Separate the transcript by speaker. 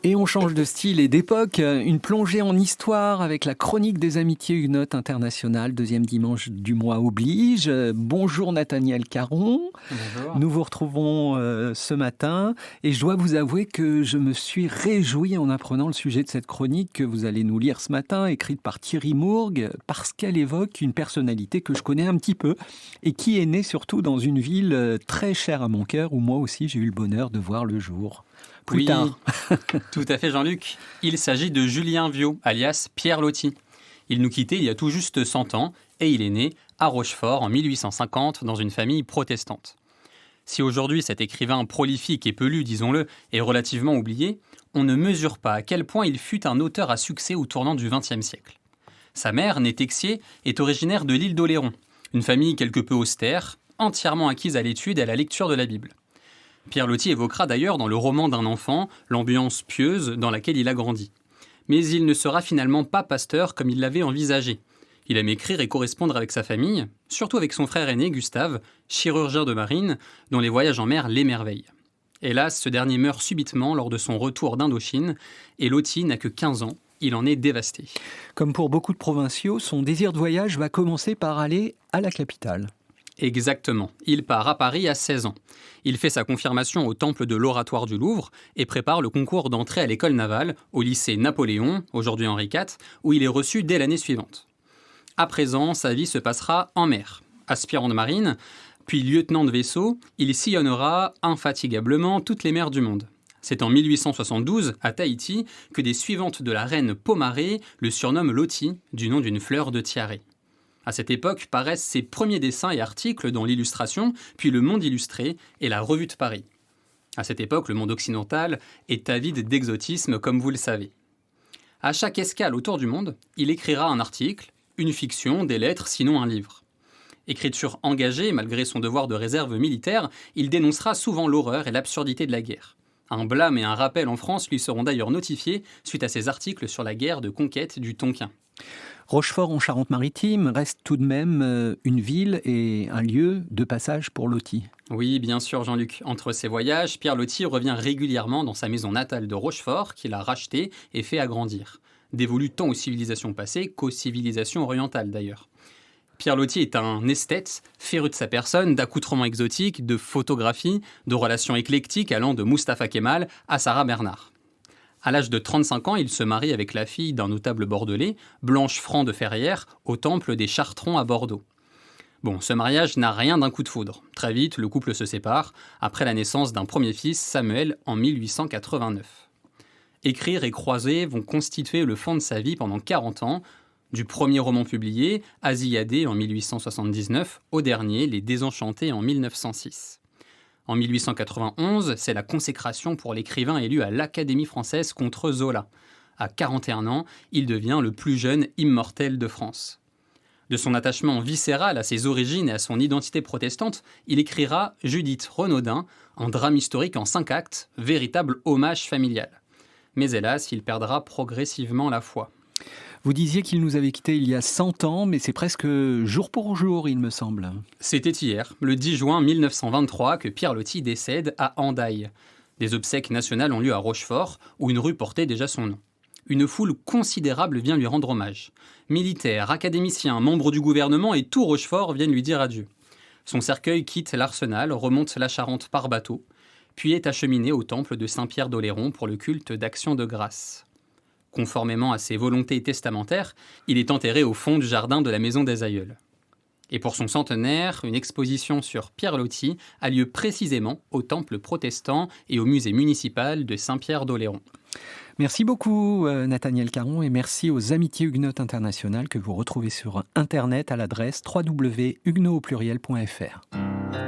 Speaker 1: Et on change de style et d'époque. Une plongée en histoire avec la chronique des amitiés huguenotes internationales, deuxième dimanche du mois oblige. Bonjour Nathaniel Caron.
Speaker 2: Bonjour.
Speaker 1: Nous vous retrouvons ce matin et je dois vous avouer que je me suis réjoui en apprenant le sujet de cette chronique que vous allez nous lire ce matin, écrite par Thierry Mourgue, parce qu'elle évoque une personnalité que je connais un petit peu et qui est née surtout dans une ville très chère à mon cœur où moi aussi j'ai eu le bonheur de voir le jour. Plus tard.
Speaker 2: Tout à fait Jean-Luc. Il s'agit de Julien Viaud, alias Pierre Loti. Il nous quittait il y a tout juste 100 ans et il est né à Rochefort en 1850 dans une famille protestante. Si aujourd'hui cet écrivain prolifique et pelu, disons-le, est relativement oublié, on ne mesure pas à quel point il fut un auteur à succès au tournant du XXe siècle. Sa mère, née Texier, est originaire de l'île d'Oléron, une famille quelque peu austère, entièrement acquise à l'étude et à la lecture de la Bible. Pierre Loti évoquera d'ailleurs dans le roman d'un enfant l'ambiance pieuse dans laquelle il a grandi. Mais il ne sera finalement pas pasteur comme il l'avait envisagé. Il aime écrire et correspondre avec sa famille, surtout avec son frère aîné Gustave, chirurgien de marine, dont les voyages en mer l'émerveillent. Hélas, ce dernier meurt subitement lors de son retour d'Indochine, et Loti n'a que 15 ans, il en est dévasté.
Speaker 1: Comme pour beaucoup de provinciaux, son désir de voyage va commencer par aller à la capitale.
Speaker 2: Exactement. Il part à Paris à 16 ans. Il fait sa confirmation au temple de l'Oratoire du Louvre et prépare le concours d'entrée à l'école navale, au lycée Napoléon, aujourd'hui Henri IV, où il est reçu dès l'année suivante. À présent, sa vie se passera en mer. Aspirant de marine, puis lieutenant de vaisseau, il sillonnera infatigablement toutes les mers du monde. C'est en 1872, à Tahiti, que des suivantes de la reine Pomaré le surnomment Loti, du nom d'une fleur de tiare. À cette époque paraissent ses premiers dessins et articles dans l'Illustration, puis le Monde illustré et la Revue de Paris. À cette époque, le monde occidental est avide d'exotisme, comme vous le savez. À chaque escale autour du monde, il écrira un article, une fiction, des lettres, sinon un livre. Écriture engagée, malgré son devoir de réserve militaire, il dénoncera souvent l'horreur et l'absurdité de la guerre. Un blâme et un rappel en France lui seront d'ailleurs notifiés suite à ses articles sur la guerre de conquête du Tonkin.
Speaker 1: Rochefort en Charente-Maritime reste tout de même une ville et un lieu de passage pour Loti.
Speaker 2: Oui, bien sûr Jean-Luc. Entre ses voyages, Pierre Loti revient régulièrement dans sa maison natale de Rochefort, qu'il a rachetée et fait agrandir. Dévolue tant aux civilisations passées qu'aux civilisations orientales d'ailleurs. Pierre Loti est un esthète, féru de sa personne, d'accoutrements exotiques, de photographie, de relations éclectiques allant de Mustapha Kemal à Sarah Bernard. À l'âge de 35 ans, il se marie avec la fille d'un notable bordelais, Blanche Franc de Ferrières, au temple des Chartrons à Bordeaux. Bon, ce mariage n'a rien d'un coup de foudre. Très vite, le couple se sépare, après la naissance d'un premier fils, Samuel, en 1889. Écrire et croiser vont constituer le fond de sa vie pendant 40 ans, du premier roman publié, Asiadé en 1879, au dernier, Les Désenchantés en 1906. En 1891, c'est la consécration pour l'écrivain élu à l'Académie française contre Zola. À 41 ans, il devient le plus jeune immortel de France. De son attachement viscéral à ses origines et à son identité protestante, il écrira Judith Renaudin, un drame historique en 5 actes, véritable hommage familial. Mais hélas, il perdra progressivement la foi.
Speaker 1: Vous disiez qu'il nous avait quittés il y a 100 ans, mais c'est presque jour pour jour, il me semble.
Speaker 2: C'était hier, le 10 juin 1923, que Pierre Loti décède à Hendaye. Des obsèques nationales ont lieu à Rochefort, où une rue portait déjà son nom. Une foule considérable vient lui rendre hommage. Militaires, académiciens, membres du gouvernement et tout Rochefort viennent lui dire adieu. Son cercueil quitte l'Arsenal, remonte la Charente par bateau, puis est acheminé au temple de Saint-Pierre d'Oléron pour le culte d'Action de grâce. Conformément à ses volontés testamentaires, il est enterré au fond du jardin de la maison des aïeuls. Et pour son centenaire, une exposition sur Pierre Loti a lieu précisément au temple protestant et au musée municipal de Saint-Pierre d'Oléron.
Speaker 1: Merci beaucoup Nathaniel Caron et merci aux Amitiés Huguenotes Internationales que vous retrouvez sur internet à l'adresse www.huguenotaupluriel.fr.